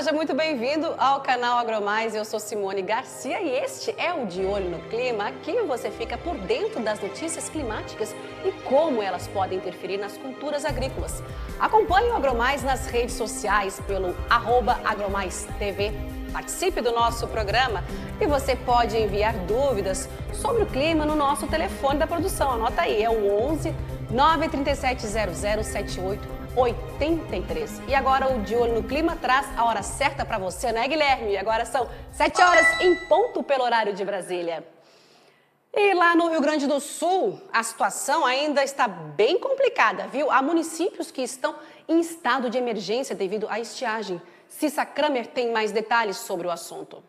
seja muito bem-vindo ao canal AgroMais. Eu sou Simone Garcia e este é o De Olho no Clima. Aqui você fica por dentro das notícias climáticas e como elas podem interferir nas culturas agrícolas. Acompanhe o AgroMais nas redes sociais pelo @AgroMaisTV. Participe do nosso programa e você pode enviar dúvidas sobre o clima no nosso telefone da produção. Anota aí, é o 11 937 00 7883. E agora o De Olho no Clima traz a hora certa para você, né, Guilherme? Agora são 7 horas em ponto pelo horário de Brasília. E lá no Rio Grande do Sul, a situação ainda está bem complicada, viu? Há municípios que estão em estado de emergência devido à estiagem. Cissa Kramer tem mais detalhes sobre o assunto.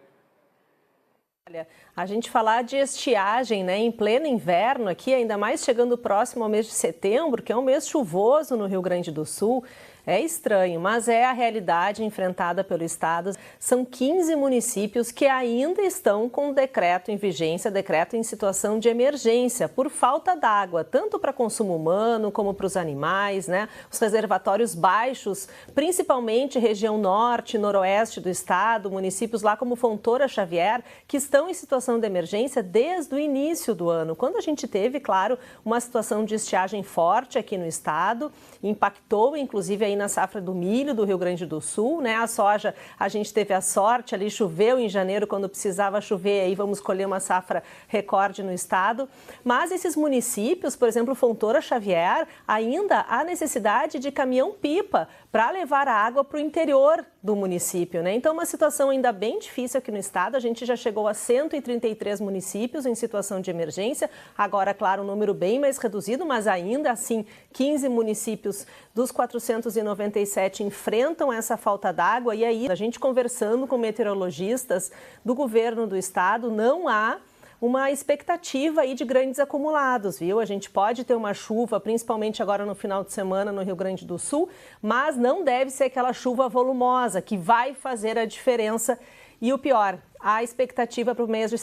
Olha, a gente falar de estiagem, né, em pleno inverno aqui, ainda mais chegando próximo ao mês de setembro, que é um mês chuvoso no Rio Grande do Sul, é estranho, mas é a realidade enfrentada pelo Estado. São 15 municípios que ainda estão com o decreto em vigência, decreto em situação de emergência, por falta d'água, tanto para consumo humano como para os animais, né? Os reservatórios baixos, principalmente região norte e noroeste do estado, municípios lá como Fontoura Xavier, que estão em situação de emergência desde o início do ano, quando a gente teve, claro, uma situação de estiagem forte aqui no estado, impactou inclusive aí na safra do milho do Rio Grande do Sul, né? A soja, a gente teve a sorte ali, choveu em janeiro quando precisava chover, aí vamos colher uma safra recorde no estado. Mas esses municípios, por exemplo, Fontoura Xavier, ainda há necessidade de caminhão-pipa para levar a água para o interior do município, né? Então, uma situação ainda bem difícil aqui no estado. A gente já chegou a 133 municípios em situação de emergência. Agora, claro, um número bem mais reduzido, mas ainda assim, 15 municípios dos 497 enfrentam essa falta d'água. E aí, a gente conversando com meteorologistas do governo do estado, não há uma expectativa aí de grandes acumulados, viu? A gente pode ter uma chuva, principalmente agora no final de semana no Rio Grande do Sul, mas não deve ser aquela chuva volumosa que vai fazer a diferença. E o pior, a expectativa para o mês de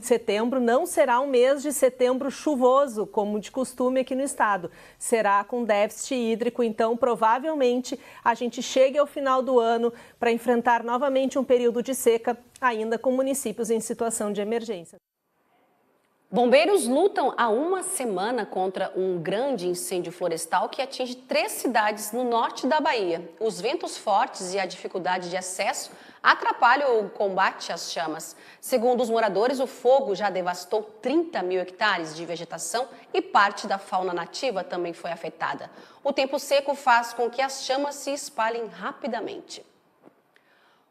setembro não será um mês de setembro chuvoso, como de costume aqui no estado. Será com déficit hídrico, então provavelmente a gente chegue ao final do ano para enfrentar novamente um período de seca, ainda com municípios em situação de emergência. Bombeiros lutam há uma semana contra um grande incêndio florestal que atinge 3 cidades no norte da Bahia. Os ventos fortes e a dificuldade de acesso atrapalham o combate às chamas. Segundo os moradores, o fogo já devastou 30 mil hectares de vegetação e parte da fauna nativa também foi afetada. O tempo seco faz com que as chamas se espalhem rapidamente.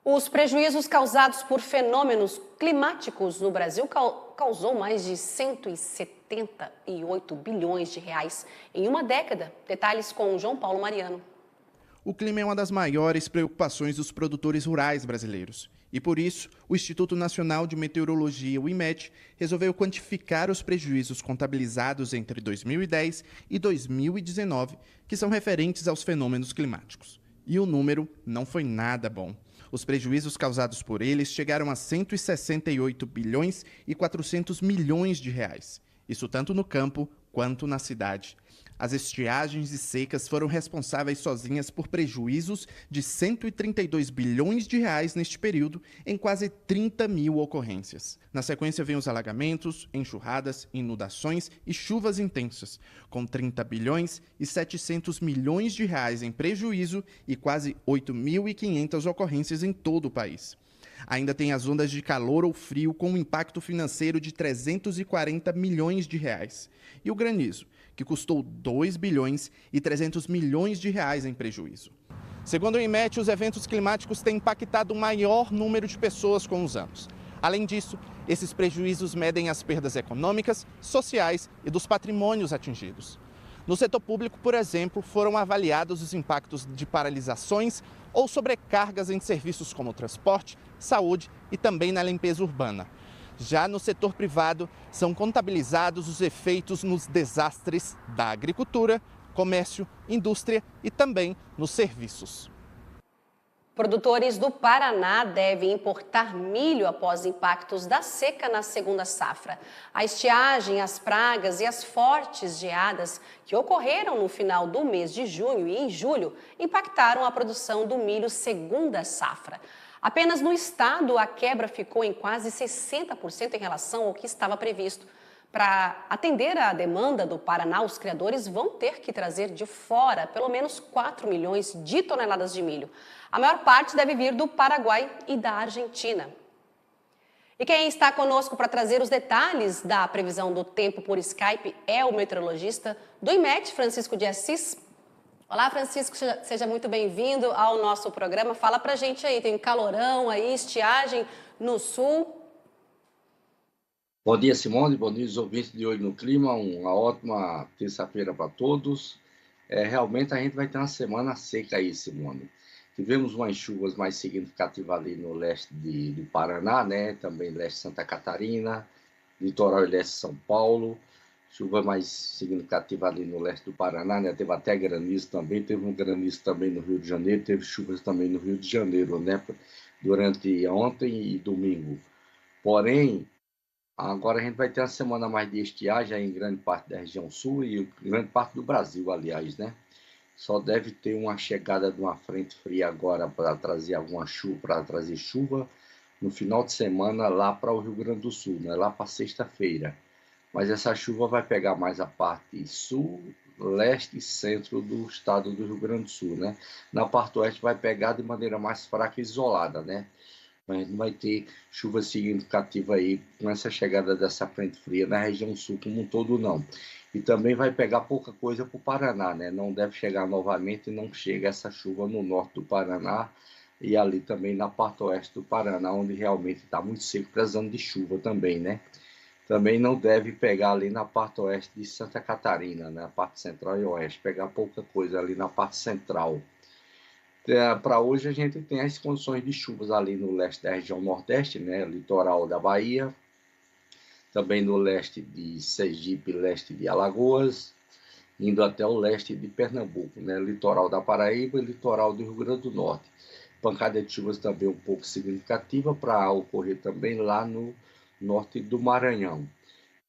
Os prejuízos causados por fenômenos climáticos no Brasil causou mais de 178 bilhões de reais em uma década. Detalhes com João Paulo Mariano. O clima é uma das maiores preocupações dos produtores rurais brasileiros. E por isso, o Instituto Nacional de Meteorologia, o IMET, resolveu quantificar os prejuízos contabilizados entre 2010 e 2019, que são referentes aos fenômenos climáticos. E o número não foi nada bom. Os prejuízos causados por eles chegaram a 168 bilhões e 400 milhões de reais. Isso tanto no campo quanto na cidade. As estiagens e secas foram responsáveis sozinhas por prejuízos de 132 bilhões de reais neste período, em quase 30 mil ocorrências. Na sequência vêm os alagamentos, enxurradas, inundações e chuvas intensas, com 30 bilhões e 700 milhões de reais em prejuízo e quase 8.500 ocorrências em todo o país. Ainda tem as ondas de calor ou frio com um impacto financeiro de 340 milhões de reais. E o granizo, que custou 2 bilhões e 300 milhões de reais em prejuízo. Segundo o IMET, os eventos climáticos têm impactado o maior número de pessoas com os anos. Além disso, esses prejuízos medem as perdas econômicas, sociais e dos patrimônios atingidos. No setor público, por exemplo, foram avaliados os impactos de paralisações ou sobrecargas em serviços como transporte, saúde e também na limpeza urbana. Já no setor privado, são contabilizados os efeitos nos desastres da agricultura, comércio, indústria e também nos serviços. Produtores do Paraná devem importar milho após impactos da seca na segunda safra. A estiagem, as pragas e as fortes geadas que ocorreram no final do mês de junho e em julho impactaram a produção do milho segunda safra. Apenas no estado, a quebra ficou em quase 60% em relação ao que estava previsto. Para atender à demanda do Paraná, os criadores vão ter que trazer de fora pelo menos 4 milhões de toneladas de milho. A maior parte deve vir do Paraguai e da Argentina. E quem está conosco para trazer os detalhes da previsão do tempo por Skype é o meteorologista do IMET, Francisco de Assis. Olá, Francisco, seja muito bem-vindo ao nosso programa. Fala pra gente aí, tem calorão aí, estiagem no sul. Bom dia, Simone. Bom dia, os ouvintes de Olho no Clima. Uma ótima terça-feira para todos. Realmente a gente vai ter uma semana seca aí, Simone. Tivemos umas chuvas mais significativas ali no leste do Paraná, né? Também leste de Santa Catarina, litoral e leste de São Paulo. Chuva mais significativa ali no leste do Paraná, né? Teve até granizo também, teve um granizo também no Rio de Janeiro, teve chuvas também no Rio de Janeiro, né? Durante ontem e domingo. Porém, agora a gente vai ter uma semana mais de estiagem em grande parte da região sul e grande parte do Brasil, aliás, né? Só deve ter uma chegada de uma frente fria agora para trazer alguma chuva, para trazer chuva no final de semana lá para o Rio Grande do Sul, né? Lá para sexta-feira. Mas essa chuva vai pegar mais a parte sul, leste e centro do estado do Rio Grande do Sul, né? Na parte oeste vai pegar de maneira mais fraca e isolada, né? Mas não vai ter chuva significativa aí com essa chegada dessa frente fria na região sul como um todo, não. E também vai pegar pouca coisa para o Paraná, né? Não deve chegar novamente, não chega essa chuva no norte do Paraná e ali também na parte oeste do Paraná, onde realmente está muito seco, precisando de chuva também, né? Também não deve pegar ali na parte oeste de Santa Catarina, na parte central e oeste, pegar pouca coisa ali na parte central. Para hoje a gente tem as condições de chuvas ali no leste da região nordeste, né, litoral da Bahia, também no leste de Sergipe, leste de Alagoas, indo até o leste de Pernambuco, né, litoral da Paraíba e litoral do Rio Grande do Norte. Pancada de chuvas também um pouco significativa para ocorrer também lá no norte do Maranhão.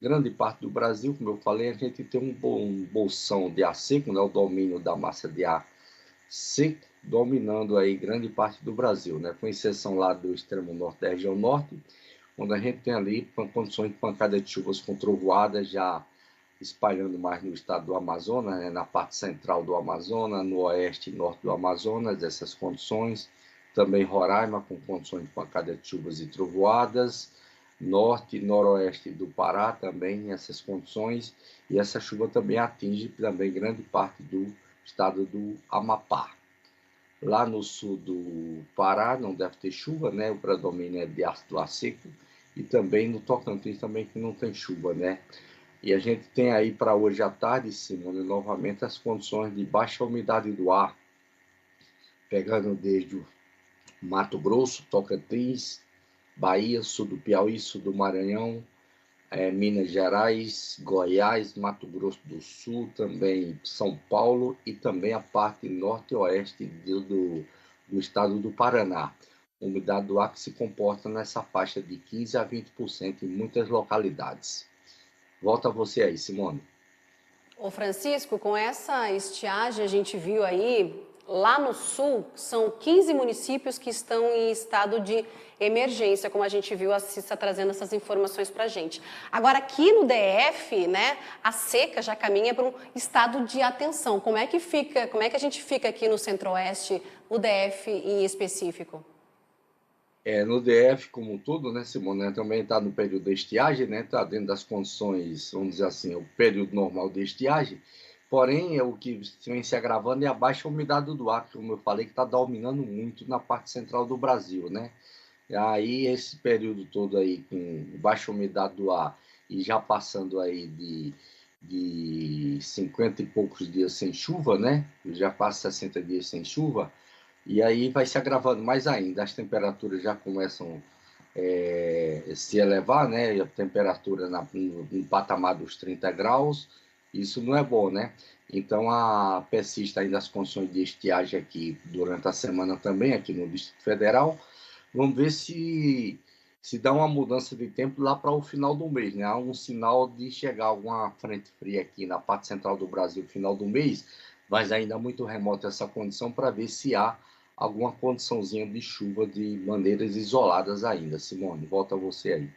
Grande parte do Brasil, como eu falei, a gente tem um bolsão de ar seco, né, o domínio da massa de ar seco, dominando aí grande parte do Brasil, né? Com exceção lá do extremo norte da região norte, onde a gente tem ali condições de pancada de chuvas com trovoadas já espalhando mais no estado do Amazonas, né? Na parte central do Amazonas, no oeste e norte do Amazonas, essas condições. Também Roraima com condições de pancada de chuvas e trovoadas, norte e noroeste do Pará também essas condições, e essa chuva também atinge também grande parte do estado do Amapá. Lá no sul do Pará não deve ter chuva, né? O predomínio é de ácido ar seco, e também no Tocantins também que não tem chuva, né? E a gente tem aí para hoje à tarde, Simone, novamente as condições de baixa umidade do ar, pegando desde o Mato Grosso, Tocantins, Bahia, sul do Piauí, sul do Maranhão, Minas Gerais, Goiás, Mato Grosso do Sul, também São Paulo e também a parte norte e oeste do estado do Paraná. Umidade do ar que se comporta nessa faixa de 15% a 20% em muitas localidades. Volta a você aí, Simone. Ô Francisco, com essa estiagem a gente viu aí, lá no sul, são 15 municípios que estão em estado de emergência, como a gente viu, a Cissa trazendo essas informações para a gente. Agora, aqui no DF, né, a seca já caminha para um estado de atenção. Como é que a gente fica aqui no Centro-Oeste, no DF em específico? No DF como um todo, né, Simone, né, também está no período de estiagem, né, está dentro das condições, vamos dizer assim, o período normal de estiagem, porém, o que vem se agravando é a baixa umidade do ar, como eu falei, que está dominando muito na parte central do Brasil, né? E aí, esse período todo aí, com baixa umidade do ar e já passando aí de 50 e poucos dias sem chuva, né? Já passa 60 dias sem chuva, e aí vai se agravando mais ainda. As temperaturas já começam a se elevar, né? A temperatura no patamar dos 30 graus, Isso não é bom, né? Então, persiste ainda as condições de estiagem aqui durante a semana também, aqui no Distrito Federal. Vamos ver se dá uma mudança de tempo lá para o final do mês, né? Há um sinal de chegar alguma frente fria aqui na parte central do Brasil no final do mês, mas ainda muito remota essa condição para ver se há alguma condiçãozinha de chuva de maneiras isoladas ainda. Simone, volta você aí.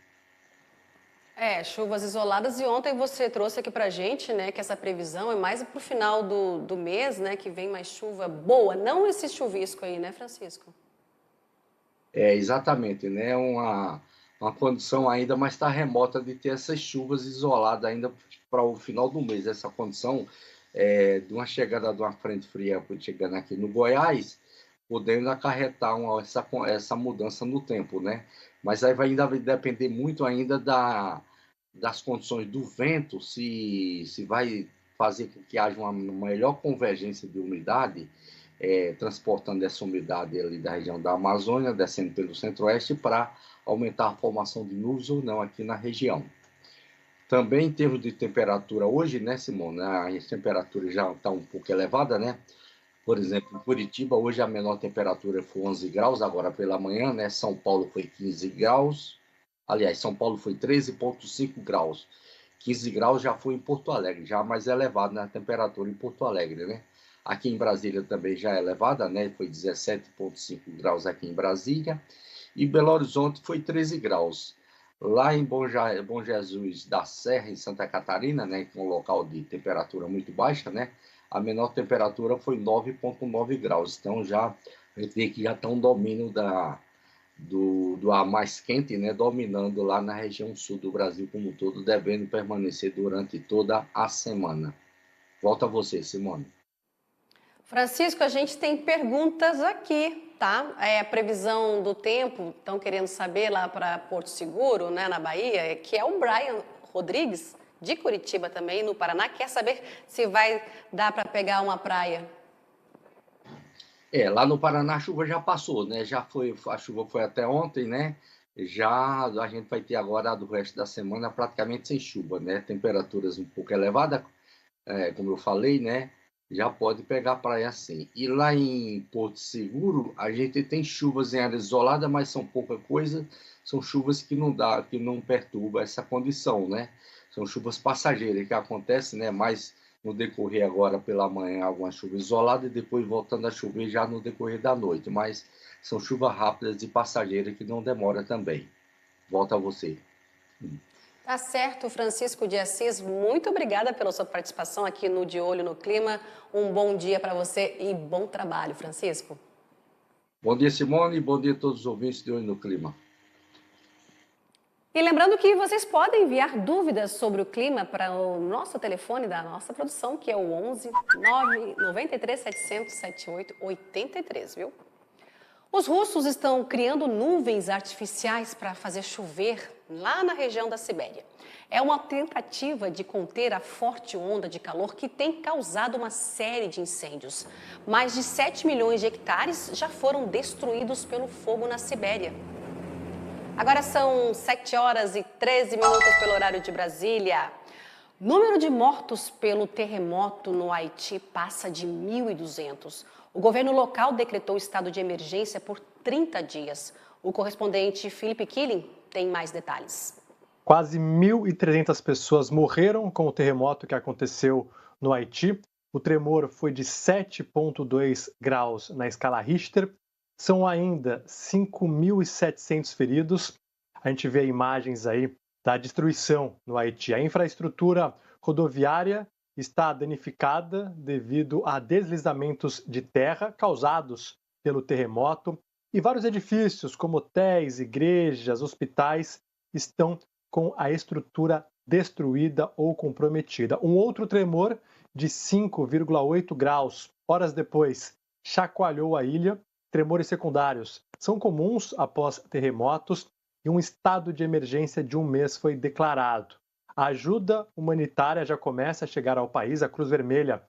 Chuvas isoladas, e ontem você trouxe aqui pra gente, né, que essa previsão é mais pro final do mês, né, que vem mais chuva boa, não esse chuvisco aí, né, Francisco? Exatamente, né? Uma condição ainda, mas está remota de ter essas chuvas isoladas ainda para o final do mês. Essa condição de uma chegada de uma frente fria chegando aqui no Goiás, podendo acarretar essa mudança no tempo, né? Mas aí ainda vai depender muito ainda das condições do vento, se vai fazer com que haja uma melhor convergência de umidade, transportando essa umidade ali da região da Amazônia, descendo pelo centro-oeste, para aumentar a formação de nuvens ou não aqui na região. Também em termos de temperatura hoje, né, Simone, né, a temperatura já está um pouco elevada, né? Por exemplo, em Curitiba, hoje a menor temperatura foi 11 graus, agora pela manhã, né? São Paulo foi 15 graus. Aliás, São Paulo foi 13,5 graus. 15 graus já foi em Porto Alegre, já mais elevado na temperatura em Porto Alegre, né? Aqui em Brasília também já é elevada, né? Foi 17,5 graus aqui em Brasília. E Belo Horizonte foi 13 graus. Lá em Bom Jesus da Serra, em Santa Catarina, né? Com um local de temperatura muito baixa, né? A menor temperatura foi 9,9 graus. Então, a gente vê que já está um domínio do ar mais quente, né, dominando lá na região sul do Brasil como um todo, devendo permanecer durante toda a semana. Volta a você, Simone. Francisco, a gente tem perguntas aqui, tá? A previsão do tempo, estão querendo saber lá para Porto Seguro, né, na Bahia, que é o Brian Rodrigues, de Curitiba também, no Paraná, quer saber se vai dar para pegar uma praia. Lá no Paraná a chuva já passou, né? A chuva foi até ontem, né? Já a gente vai ter agora do resto da semana praticamente sem chuva, né? Temperaturas um pouco elevadas, como eu falei, né? Já pode pegar praia sim. E lá em Porto Seguro, a gente tem chuvas em área isolada, mas são pouca coisa. São chuvas que não perturba essa condição, né? São chuvas passageiras que acontecem, né? Mais no decorrer agora pela manhã, alguma chuva isolada e depois voltando a chover já no decorrer da noite. Mas são chuvas rápidas e passageiras que não demora também. Volta a você. Tá certo, Francisco de Assis, muito obrigada pela sua participação aqui no De Olho no Clima. Um bom dia para você e bom trabalho, Francisco. Bom dia, Simone, bom dia a todos os ouvintes de Olho no Clima. E lembrando que vocês podem enviar dúvidas sobre o clima para o nosso telefone da nossa produção, que é o 11 993 700 7883, viu? Os russos estão criando nuvens artificiais para fazer chover lá na região da Sibéria. É uma tentativa de conter a forte onda de calor que tem causado uma série de incêndios. Mais de 7 milhões de hectares já foram destruídos pelo fogo na Sibéria. Agora são 7 horas e 13 minutos pelo horário de Brasília. Número de mortos pelo terremoto no Haiti passa de 1.200. O governo local decretou estado de emergência por 30 dias. O correspondente Felipe Killing tem mais detalhes. Quase 1.300 pessoas morreram com o terremoto que aconteceu no Haiti. O tremor foi de 7,2 graus na escala Richter. São ainda 5.700 feridos. A gente vê imagens aí da destruição no Haiti. A infraestrutura rodoviária está danificada devido a deslizamentos de terra causados pelo terremoto. E vários edifícios, como hotéis, igrejas, hospitais, estão com a estrutura destruída ou comprometida. Um outro tremor de 5,8 graus, horas depois, chacoalhou a ilha. Tremores secundários são comuns após terremotos e um estado de emergência de 1 mês foi declarado. A ajuda humanitária já começa a chegar ao país. A Cruz Vermelha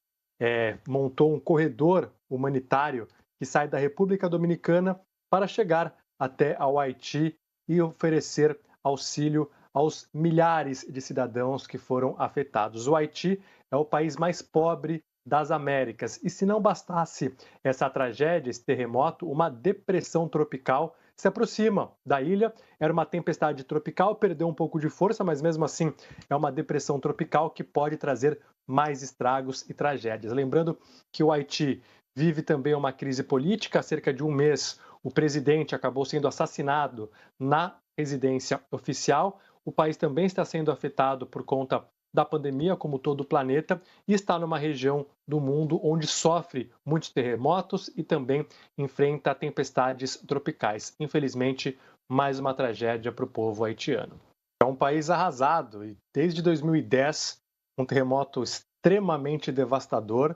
montou um corredor humanitário que sai da República Dominicana para chegar até ao Haiti e oferecer auxílio aos milhares de cidadãos que foram afetados. O Haiti é o país mais pobre das Américas. E se não bastasse essa tragédia, esse terremoto, uma depressão tropical se aproxima da ilha. Era uma tempestade tropical, perdeu um pouco de força, mas mesmo assim é uma depressão tropical que pode trazer mais estragos e tragédias. Lembrando que o Haiti vive também uma crise política. Há cerca de um mês, o presidente acabou sendo assassinado na residência oficial. O país também está sendo afetado por conta da pandemia, como todo o planeta, e está numa região do mundo onde sofre muitos terremotos e também enfrenta tempestades tropicais. Infelizmente, mais uma tragédia para o povo haitiano. É um país arrasado e desde 2010, um terremoto extremamente devastador.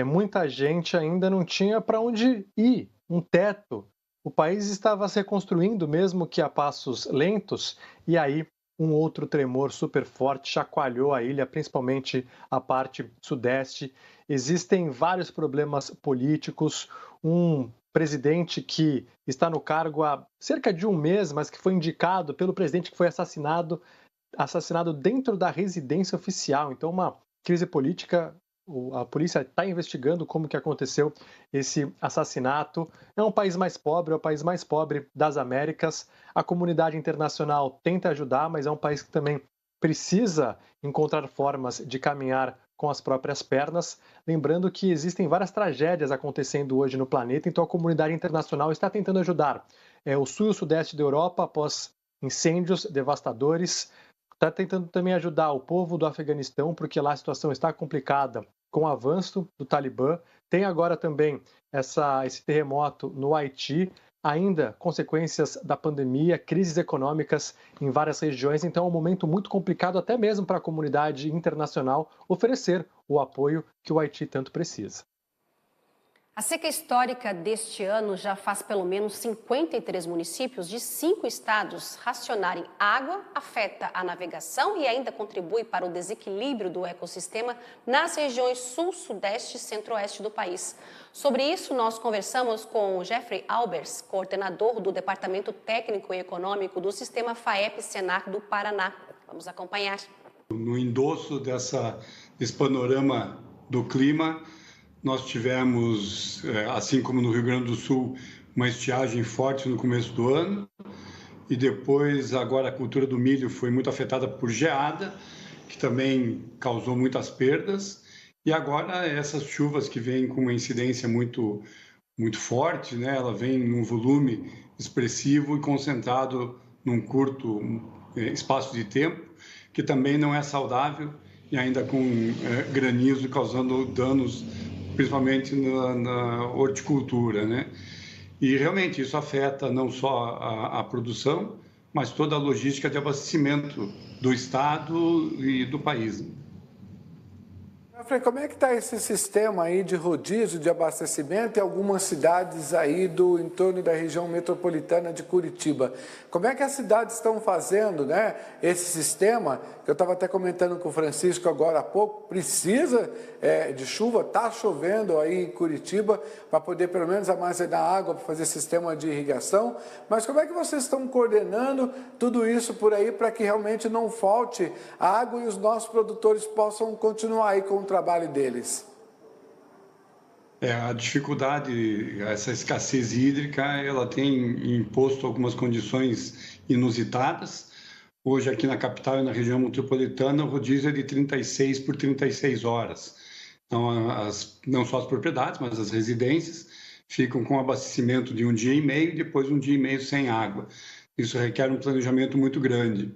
Muita gente ainda não tinha para onde ir, um teto. O país estava se reconstruindo, mesmo que a passos lentos, e aí um outro tremor super forte chacoalhou a ilha, principalmente a parte sudeste. Existem vários problemas políticos. Um presidente que está no cargo há cerca de um mês, mas que foi indicado pelo presidente que foi assassinado dentro da residência oficial. Então, uma crise política. A polícia está investigando como que aconteceu esse assassinato. É um país mais pobre, é o país mais pobre das Américas. A comunidade internacional tenta ajudar, mas é um país que também precisa encontrar formas de caminhar com as próprias pernas. Lembrando que existem várias tragédias acontecendo hoje no planeta, então a comunidade internacional está tentando ajudar. O sul e o sudeste da Europa, após incêndios devastadores, está tentando também ajudar o povo do Afeganistão, porque lá a situação está complicada com o avanço do Talibã. Tem agora também esse terremoto no Haiti, ainda consequências da pandemia, crises econômicas em várias regiões. Então é um momento muito complicado até mesmo para a comunidade internacional oferecer o apoio que o Haiti tanto precisa. A seca histórica deste ano já faz pelo menos 53 municípios de 5 estados racionarem água, afeta a navegação e ainda contribui para o desequilíbrio do ecossistema nas regiões sul, sudeste e centro-oeste do país. Sobre isso, nós conversamos com Jeffrey Albers, coordenador do Departamento Técnico e Econômico do Sistema FAEP-SENAC do Paraná. Vamos acompanhar. No endosso desse panorama do clima, nós tivemos, assim como no Rio Grande do Sul, uma estiagem forte no começo do ano e depois agora a cultura do milho foi muito afetada por geada, que também causou muitas perdas, e agora essas chuvas que vêm com uma incidência muito forte, né? Ela vem num volume expressivo e concentrado num curto espaço de tempo, que também não é saudável e ainda com granizo causando danos principalmente na horticultura, né? E realmente isso afeta não só a produção, mas toda a logística de abastecimento do estado e do país. Como é que está esse sistema aí de rodízio de abastecimento em algumas cidades aí do entorno da região metropolitana de Curitiba? Como é que as cidades estão fazendo, né, esse sistema? Eu estava até comentando com o Francisco agora há pouco, precisa de chuva, está chovendo aí em Curitiba para poder pelo menos armazenar água para fazer sistema de irrigação, mas como é que vocês estão coordenando tudo isso por aí para que realmente não falte água e os nossos produtores possam continuar aí com o trabalho deles? A dificuldade, essa escassez hídrica, ela tem imposto algumas condições inusitadas. Hoje, aqui na capital e na região metropolitana, o rodízio é de 36 por 36 horas. Então, não só as propriedades, mas as residências ficam com abastecimento de um dia e meio e depois um dia e meio sem água. Isso requer um planejamento muito grande.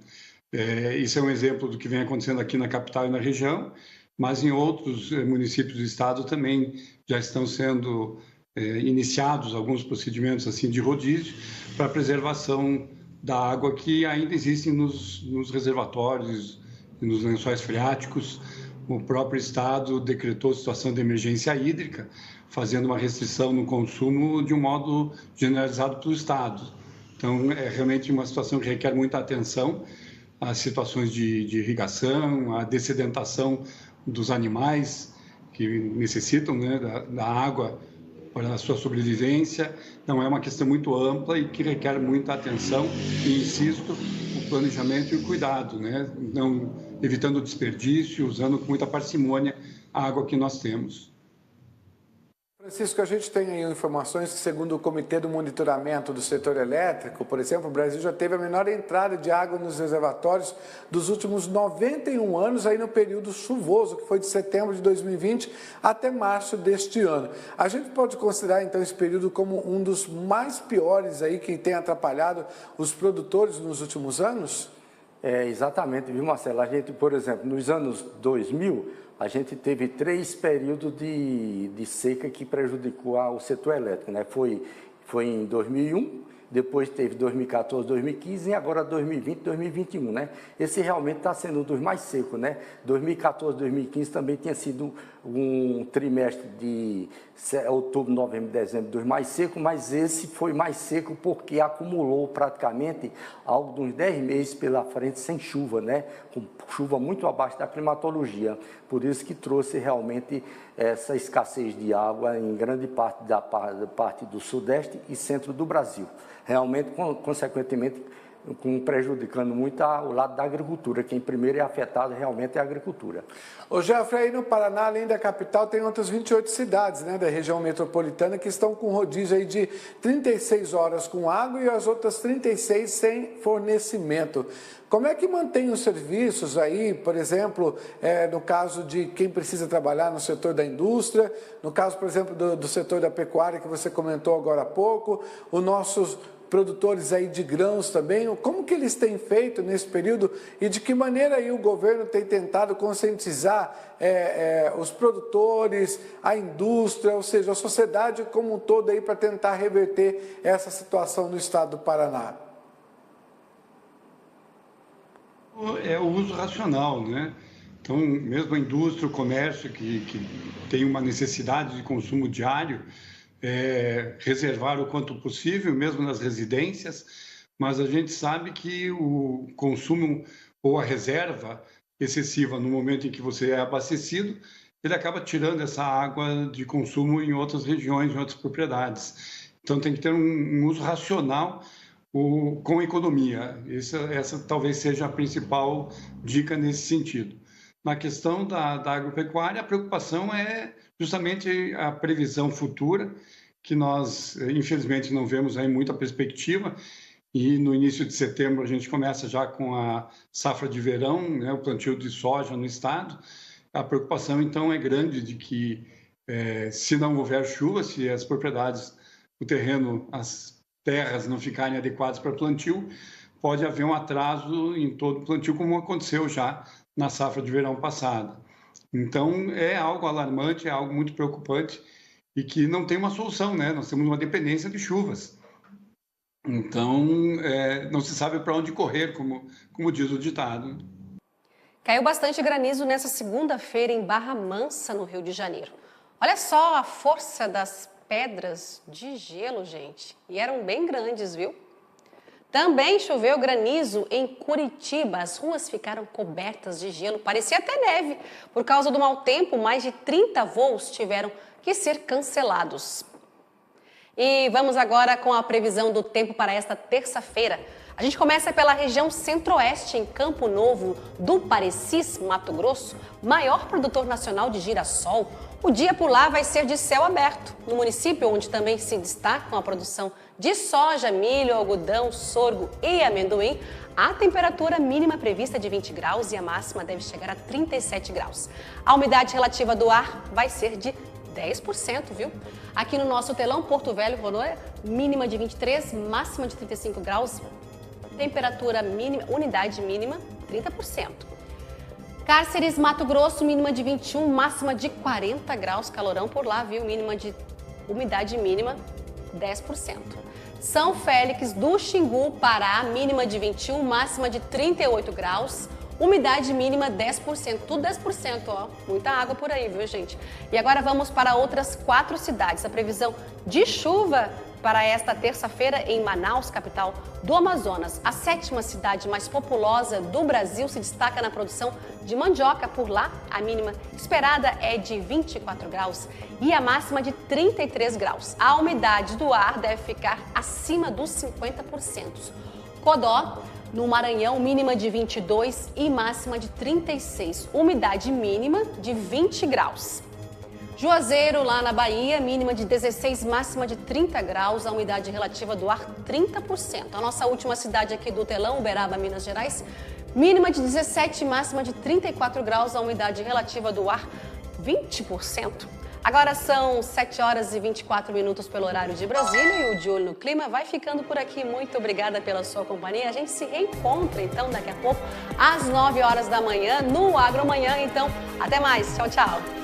Isso é um exemplo do que vem acontecendo aqui na capital e na região, mas em outros municípios do estado também já estão sendo iniciados alguns procedimentos assim de rodízio para a preservação da água que ainda existem nos reservatórios e nos lençóis freáticos. O próprio estado decretou situação de emergência hídrica, fazendo uma restrição no consumo de um modo generalizado pelo estado. Então, é realmente uma situação que requer muita atenção às situações de irrigação, à dessedentação dos animais que necessitam, né, da água para a sua sobrevivência. Não é uma questão muito ampla e que requer muita atenção e, insisto, o planejamento e o cuidado, né? Não evitando o desperdício, usando com muita parcimônia a água que nós temos. Francisco, a gente tem aí informações que, segundo o Comitê do Monitoramento do Setor Elétrico, por exemplo, o Brasil já teve a menor entrada de água nos reservatórios dos últimos 91 anos, aí no período chuvoso, que foi de setembro de 2020 até março deste ano. A gente pode considerar, então, esse período como um dos mais piores aí que tem atrapalhado os produtores nos últimos anos? Exatamente, viu, Marcelo? A gente, por exemplo, nos anos 2000, a gente teve 3 períodos de seca que prejudicou o setor elétrico, né? Foi em 2001, depois teve 2014, 2015 e agora 2020, 2021, né? Esse realmente está sendo um dos mais secos, né? 2014, 2015 também tinha sido um trimestre de outubro, novembro, dezembro dos mais secos, mas esse foi mais seco porque acumulou praticamente algo de uns 10 meses pela frente sem chuva, né? Com chuva muito abaixo da climatologia. Por isso que trouxe realmente essa escassez de água em grande parte da parte do sudeste e centro do Brasil. Realmente, consequentemente, prejudicando muito o lado da agricultura. Quem primeiro é afetado realmente é a agricultura. Ô Jeffrey, aí no Paraná, além da capital, tem outras 28 cidades, né, da região metropolitana que estão com rodízio aí de 36 horas com água e as outras 36 sem fornecimento. Como é que mantém os serviços aí, por exemplo, no caso de quem precisa trabalhar no setor da indústria, no caso, por exemplo, do setor da pecuária que você comentou agora há pouco, os nossos produtores aí de grãos também, como que eles têm feito nesse período e de que maneira aí o governo tem tentado conscientizar os produtores, a indústria, ou seja, a sociedade como um todo aí para tentar reverter essa situação no estado do Paraná? É o uso racional, né? Então, mesmo a indústria, o comércio que tem uma necessidade de consumo diário, reservar o quanto possível, mesmo nas residências, mas a gente sabe que o consumo ou a reserva excessiva no momento em que você é abastecido, ele acaba tirando essa água de consumo em outras regiões, em outras propriedades. Então tem que ter um uso racional com economia. Essa talvez seja a principal dica nesse sentido. Na questão da agropecuária, a preocupação é justamente a previsão futura, que nós, infelizmente, não vemos aí muita perspectiva, e no início de setembro a gente começa já com a safra de verão, né, o plantio de soja no estado. A preocupação, então, é grande de que, se não houver chuva, se as propriedades, o terreno, as terras não ficarem adequadas para plantio, pode haver um atraso em todo o plantio, como aconteceu já na safra de verão passada. Então, é algo alarmante, é algo muito preocupante e que não tem uma solução, né? Nós temos uma dependência de chuvas. Então, não se sabe para onde correr, como diz o ditado. Caiu bastante granizo nessa segunda-feira em Barra Mansa, no Rio de Janeiro. Olha só a força das pedras de gelo, gente. E eram bem grandes, viu? Também choveu granizo em Curitiba. As ruas ficaram cobertas de gelo. Parecia até neve. Por causa do mau tempo, mais de 30 voos tiveram que ser cancelados. E vamos agora com a previsão do tempo para esta terça-feira. A gente começa pela região centro-oeste, em Campo Novo, do Parecis, Mato Grosso, maior produtor nacional de girassol. O dia por lá vai ser de céu aberto. No município, onde também se destacam a produção de soja, milho, algodão, sorgo e amendoim, a temperatura mínima prevista é de 20 graus e a máxima deve chegar a 37 graus. A umidade relativa do ar vai ser de 10%, viu? Aqui no nosso telão, Porto Velho, Rondônia, mínima de 23, máxima de 35 graus, temperatura mínima, unidade mínima, 30%. Cáceres, Mato Grosso, mínima de 21, máxima de 40 graus, calorão por lá, viu? Mínima de umidade mínima, 10%. São Félix do Xingu, Pará, mínima de 21, máxima de 38 graus, umidade mínima 10%, tudo 10%, ó, muita água por aí, viu, gente? E agora vamos para outras 4 cidades. A previsão de chuva para esta terça-feira em Manaus, capital do Amazonas. A 7ª cidade mais populosa do Brasil se destaca na produção de mandioca. Por lá, a mínima esperada é de 24 graus e a máxima de 33 graus. A umidade do ar deve ficar acima dos 50%. Codó, no Maranhão, mínima de 22 e máxima de 36. Umidade mínima de 20 graus. Juazeiro, lá na Bahia, mínima de 16, máxima de 30 graus, a umidade relativa do ar 30%. A nossa última cidade aqui do telão, Uberaba, Minas Gerais, mínima de 17, máxima de 34 graus, a umidade relativa do ar 20%. Agora são 7 horas e 24 minutos pelo horário de Brasília e o De Olho no Clima vai ficando por aqui. Muito obrigada pela sua companhia. A gente se reencontra, então, daqui a pouco, às 9 horas da manhã, no Agromanhã. Então, até mais. Tchau, tchau.